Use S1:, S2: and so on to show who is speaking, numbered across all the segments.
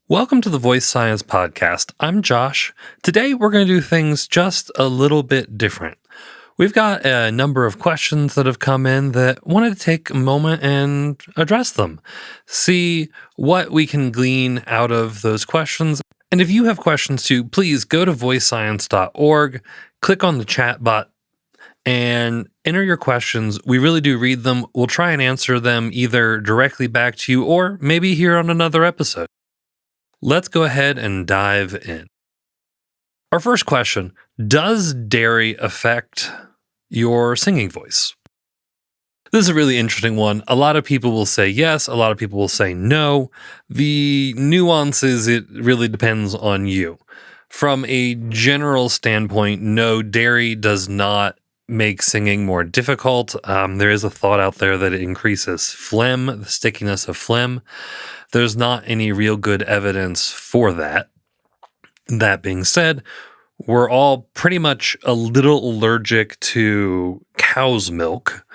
S1: Welcome to the Voice Science Podcast. I'm Josh. Today we're going to do things just a little bit different. We've got a number of questions that have come in that wanted to take a moment and address them. See what we can glean out of those questions. And if you have questions too, please go to voicescience.org, click on the chat bot, and enter your questions. We really do read them. We'll try and answer them either directly back to you or maybe here on another episode. Let's go ahead and dive in. Our first question, does dairy affect your singing voice? This is a really interesting one. A lot of people will say yes, a lot of people will say no. The nuance is it really depends on you. From a general standpoint, no, dairy does not make singing more difficult. There is a thought out there that it increases phlegm, the stickiness of phlegm. There's not any real good evidence for that. That being said, we're all pretty much a little allergic to cow's milk,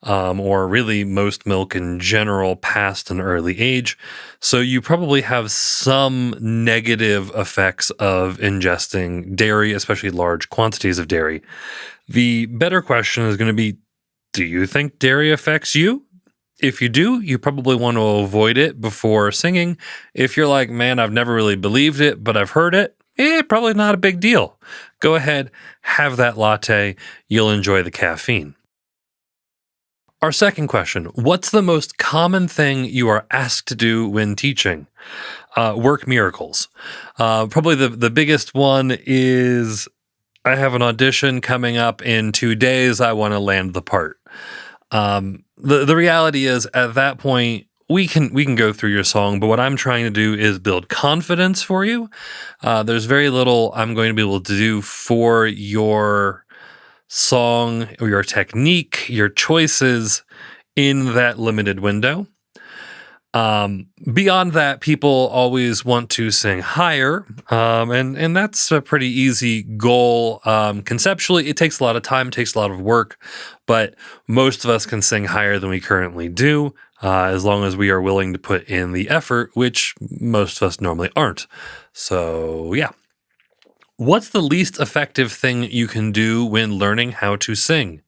S1: or really most milk in general past an early age. So you probably have some negative effects of ingesting dairy, especially large quantities of dairy. The better question is going to be, do you think dairy affects you? If you do, you probably want to avoid it before singing. If you're like, man, I've never really believed it, but I've heard it, probably not a big deal. Go ahead, have that latte. You'll enjoy the caffeine. Our second question, what's the most common thing you are asked to do when teaching? Work miracles. Probably the biggest one is, I have an audition coming up in 2 days. I want to land the part. The reality is at that point, we can go through your song, but what I'm trying to do is build confidence for you. There's very little I'm going to be able to do for your song or your technique, your choices in that limited window. Beyond that, people always want to sing higher, and that's a pretty easy goal. Conceptually, it takes a lot of time, it takes a lot of work, but most of us can sing higher than we currently do, as long as we are willing to put in the effort, which most of us normally aren't. So, yeah. What's the least effective thing you can do when learning how to sing?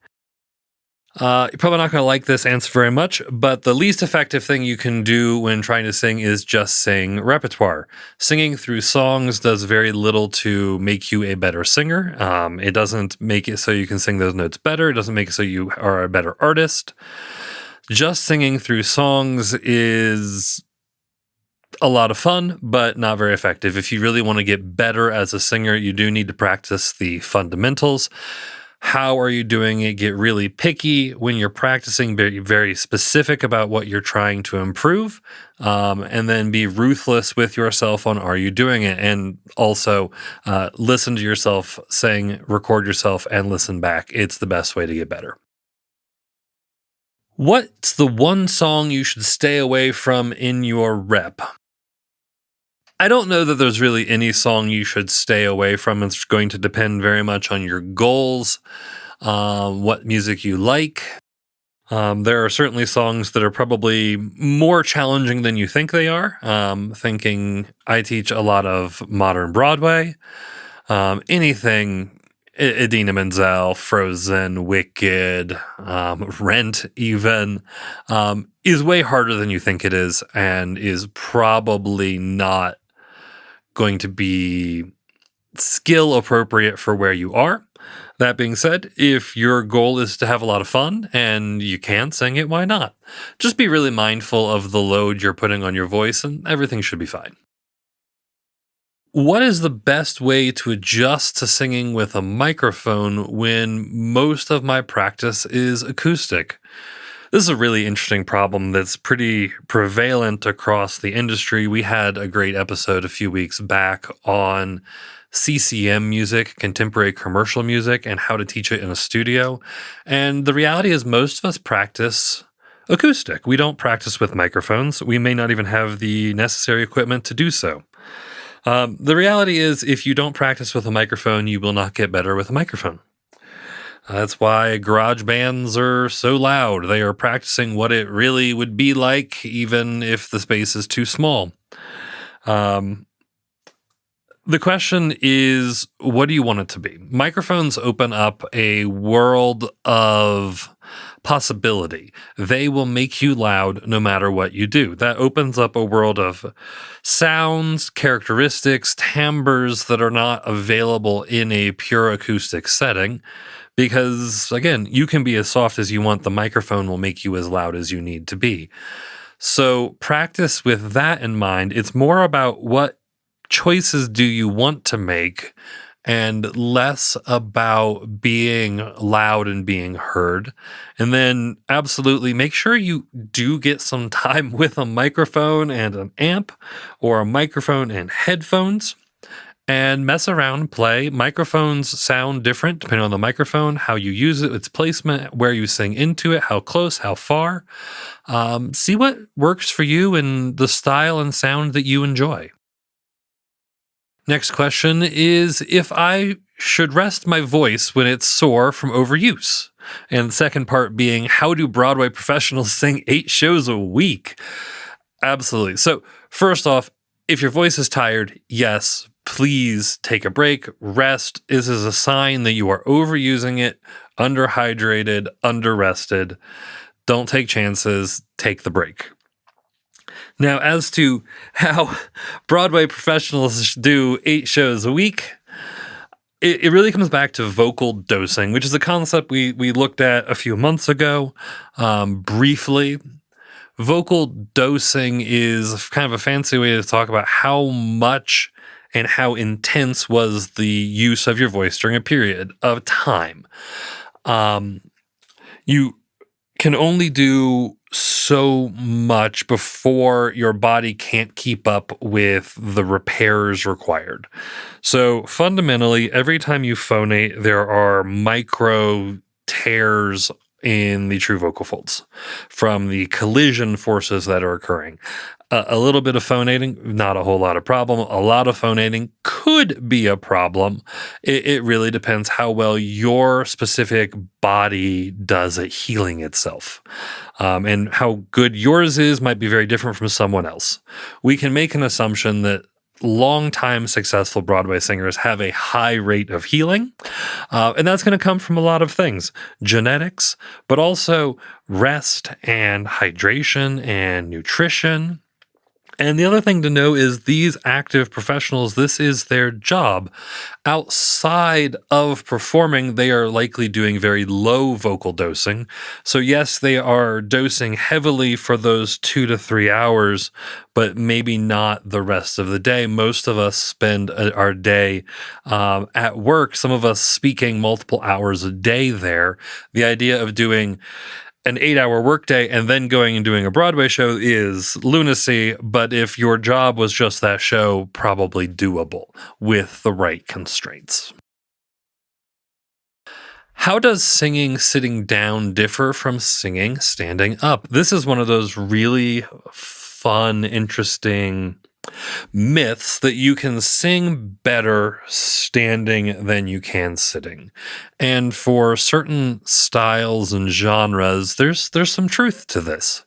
S1: You're probably not going to like this answer very much, but the least effective thing you can do when trying to sing is just sing repertoire. Singing through songs does very little to make you a better singer. It doesn't make it so you can sing those notes better. It doesn't make it so you are a better artist. Just singing through songs is a lot of fun, but not very effective. If you really want to get better as a singer, you do need to practice the fundamentals. How are you doing it? Get really picky when you're practicing, very, very specific about what you're trying to improve, and then be ruthless with yourself on are you doing it? And also listen to yourself sing, record yourself, and listen back. It's the best way to get better. What's the one song you should stay away from in your rep? I don't know that there's really any song you should stay away from. It's going to depend very much on your goals, what music you like. There are certainly songs that are probably more challenging than you think they are. Thinking I teach a lot of modern Broadway. Anything Idina Menzel, Frozen, Wicked, Rent even, is way harder than you think it is and is probably not going to be skill appropriate for where you are. That being said, if your goal is to have a lot of fun and you can sing it, why not? Just be really mindful of the load you're putting on your voice and everything should be fine. What is the best way to adjust to singing with a microphone when most of my practice is acoustic? This is a really interesting problem that's pretty prevalent across the industry. We had a great episode a few weeks back on CCM music, contemporary commercial music, and how to teach it in a studio. And the reality is most of us practice acoustic. We don't practice with microphones. We may not even have the necessary equipment to do so. The reality is if you don't practice with a microphone, you will not get better with a microphone. That's why garage bands are so loud. They are practicing what it really would be like, even if the space is too small. Um, the question is, what do you want it to be? Microphones open up a world of possibility. They will make you loud no matter what you do. That opens up a world of sounds, characteristics, timbres that are not available in a pure acoustic setting. Because again, you can be as soft as you want. The microphone will make you as loud as you need to be. So practice with that in mind. It's more about what choices do you want to make and less about being loud and being heard. And then absolutely make sure you do get some time with a microphone and an amp or a microphone and headphones and mess around, play. Microphones sound different depending on the microphone, how you use it, its placement, where you sing into it, how close, how far. See what works for you and the style and sound that you enjoy. Next question is if I should rest my voice when it's sore from overuse. And the second part being, how do Broadway professionals sing 8 shows a week? Absolutely. So, first off, if your voice is tired, yes, please take a break, rest. This is a sign that you are overusing it, underhydrated, underrested. Don't take chances, take the break. Now, as to how Broadway professionals do 8 shows a week, it really comes back to vocal dosing, which is a concept we looked at a few months ago briefly. Vocal dosing is kind of a fancy way to talk about how much and how intense was the use of your voice during a period of time. You can only do so much before your body can't keep up with the repairs required. So fundamentally, every time you phonate, there are micro tears in the true vocal folds from the collision forces that are occurring. A little bit of phonating, not a whole lot of problem. A lot of phonating could be a problem. It really depends how well your specific body does at healing itself. And how good yours is might be very different from someone else. We can make an assumption that longtime successful Broadway singers have a high rate of healing. And that's going to come from a lot of things, genetics, but also rest and hydration and nutrition. And the other thing to know is these active professionals, this is their job. Outside of performing, they are likely doing very low vocal dosing. So yes, they are dosing heavily for those 2 to 3 hours, but maybe not the rest of the day. Most of us spend our day at work, some of us speaking multiple hours a day there. The idea of doing an 8-hour workday and then going and doing a Broadway show is lunacy. But if your job was just that show, probably doable with the right constraints. How does singing sitting down differ from singing standing up? This is one of those really fun, interesting myths that you can sing better standing than you can sitting. And for certain styles and genres, there's some truth to this.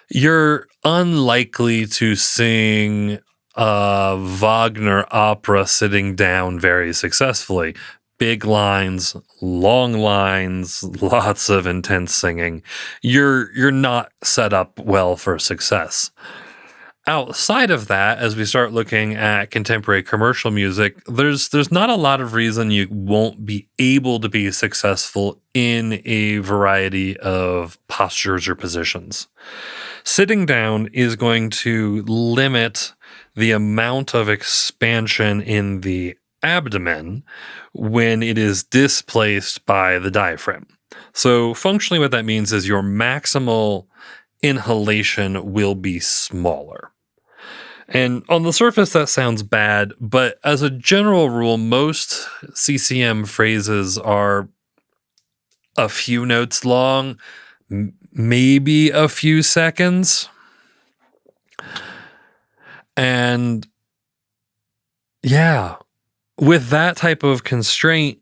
S1: You're unlikely to sing a Wagner opera sitting down very successfully. Big lines, long lines, lots of intense singing. You're not set up well for success. Outside of that, as we start looking at contemporary commercial music, there's not a lot of reason you won't be able to be successful in a variety of postures or positions. Sitting down is going to limit the amount of expansion in the abdomen when it is displaced by the diaphragm. So functionally what that means is your maximal inhalation will be smaller. And on the surface, that sounds bad, but as a general rule, most CCM phrases are a few notes long, maybe a few seconds. And yeah, with that type of constraint,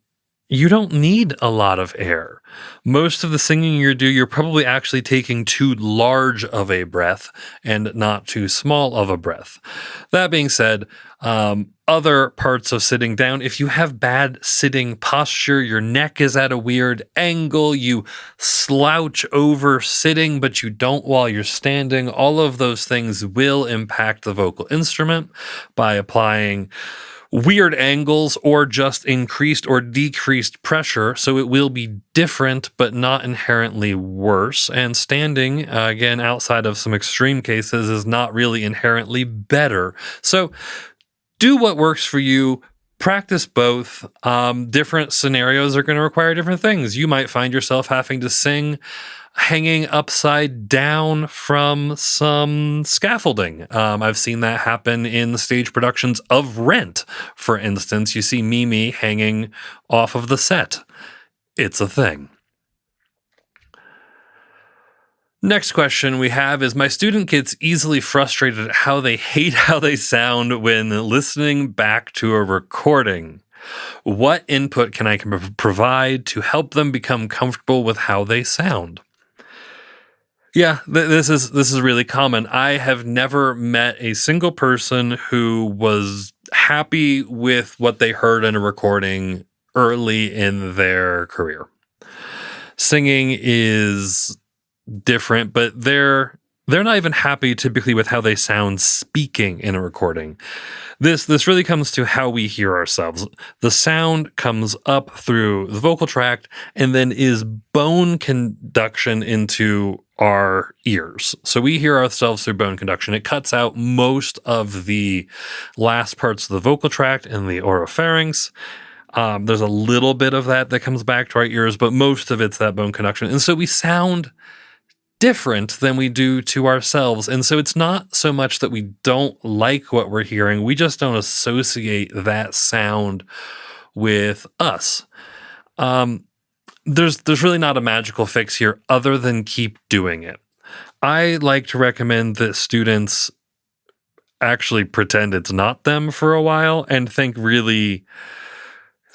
S1: you don't need a lot of air. Most of the singing you're probably actually taking too large of a breath and not too small of a breath. That being said, other parts of sitting down, if you have bad sitting posture, your neck is at a weird angle, you slouch over sitting, but you don't while you're standing, all of those things will impact the vocal instrument by applying weird angles or just increased or decreased pressure. So it will be different, but not inherently worse. And standing, again, outside of some extreme cases, is not really inherently better. So do what works for you. Practice both. Different scenarios are going to require different things. You might find yourself having to sing hanging upside down from some scaffolding. I've seen that happen in stage productions of Rent, for instance. You see Mimi hanging off of the set. It's a thing. Next question we have is, my student gets easily frustrated at how they hate how they sound when listening back to a recording. What input can I provide to help them become comfortable with how they sound? Yeah, this is really common. I have never met a single person who was happy with what they heard in a recording early in their career. Singing is different, but they're not even happy typically with how they sound speaking in a recording. This really comes to how we hear ourselves. The sound comes up through the vocal tract and then is bone conduction into our ears. So we hear ourselves through bone conduction. It cuts out most of the last parts of the vocal tract and the oropharynx. There's a little bit of that comes back to our ears, but most of it's that bone conduction. And so we sound different than we do to ourselves. And so it's not so much that we don't like what we're hearing, we just don't associate that sound with us. There's really not a magical fix here other than keep doing it. I like to recommend that students actually pretend it's not them for a while and think really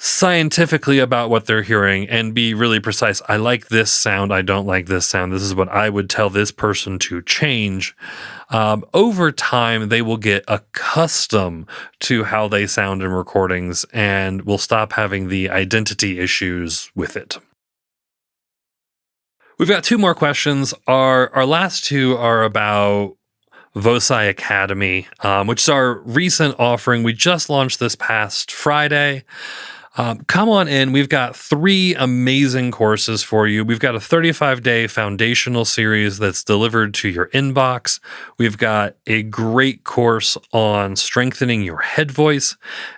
S1: scientifically about what they're hearing and be really precise. I like this sound. I don't like this sound. This is what I would tell this person to change. Over time, they will get accustomed to how they sound in recordings and will stop having the identity issues with it. We've got two more questions. Our last two are about VoSci Academy, which is our recent offering. We just launched this past Friday. Come on in. We've got 3 amazing courses for you. We've got a 35-day foundational series that's delivered to your inbox. We've got a great course on strengthening your head voice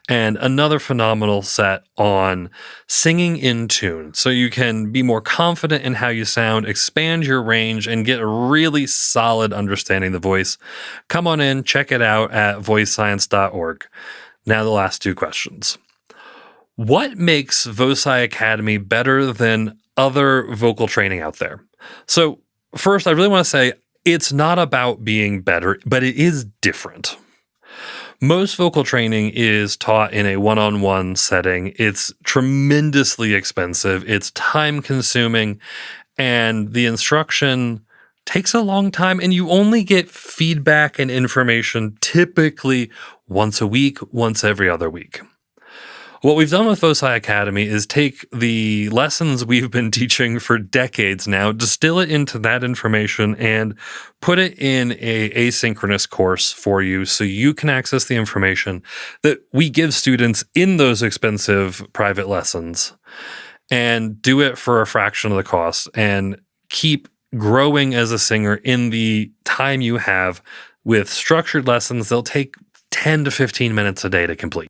S1: and another phenomenal set on singing in tune so you can be more confident in how you sound, expand your range, and get a really solid understanding of the voice. Come on in, check it out at voicescience.org. Now the last 2 questions. What makes VoSci Academy better than other vocal training out there? So first, I really want to say it's not about being better, but it is different. Most vocal training is taught in a one-on-one setting. It's tremendously expensive. It's time-consuming, and the instruction takes a long time, and you only get feedback and information typically once a week, once every other week. What we've done with VoSci Academy is take the lessons we've been teaching for decades now, distill it into that information, and put it in a asynchronous course for you so you can access the information that we give students in those expensive private lessons and do it for a fraction of the cost and keep growing as a singer in the time you have with structured lessons. They'll take 10 to 15 minutes a day to complete.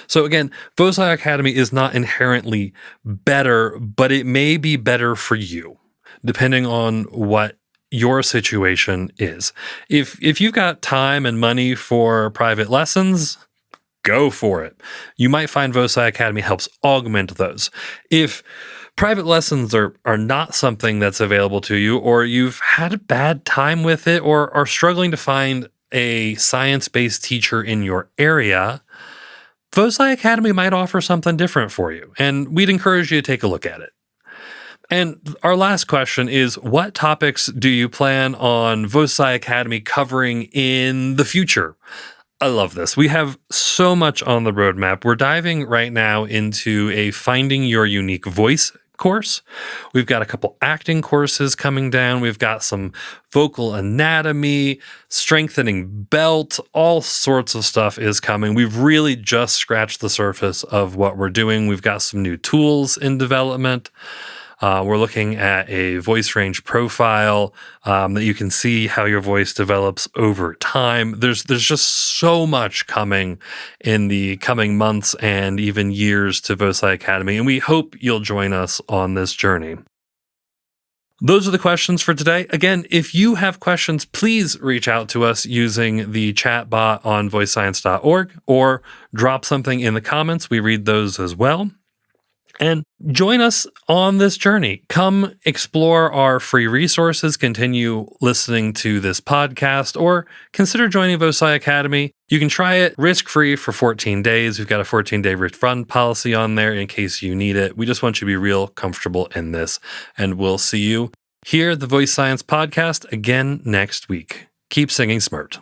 S1: So again, VoSci Academy is not inherently better, but it may be better for you, depending on what your situation is. If you've got time and money for private lessons, go for it. You might find VoSci Academy helps augment those. If private lessons are not something that's available to you, or you've had a bad time with it, or are struggling to find a science-based teacher in your area, VoSci Academy might offer something different for you, and we'd encourage you to take a look at it. And our last question is, what topics do you plan on VoSci Academy covering in the future? I love this. We have so much on the roadmap. We're diving right now into a Finding Your Unique Voice course. We've got a couple acting courses coming down. We've got some vocal anatomy, strengthening belt, all sorts of stuff is coming. We've really just scratched the surface of what we're doing. We've got some new tools in development. We're looking at a voice range profile that you can see how your voice develops over time. There's just so much coming in the coming months and even years to VoSci Academy, and we hope you'll join us on this journey. Those are the questions for today. Again, if you have questions, please reach out to us using the chat bot on voicescience.org or drop something in the comments. We read those as well. And join us on this journey. Come explore our free resources, continue listening to this podcast, or consider joining VoSci Academy. You can try it risk-free for 14 days. We've got a 14-day refund policy on there in case you need it. We just want you to be real comfortable in this. And we'll see you here at the Voice Science Podcast again next week. Keep singing smart.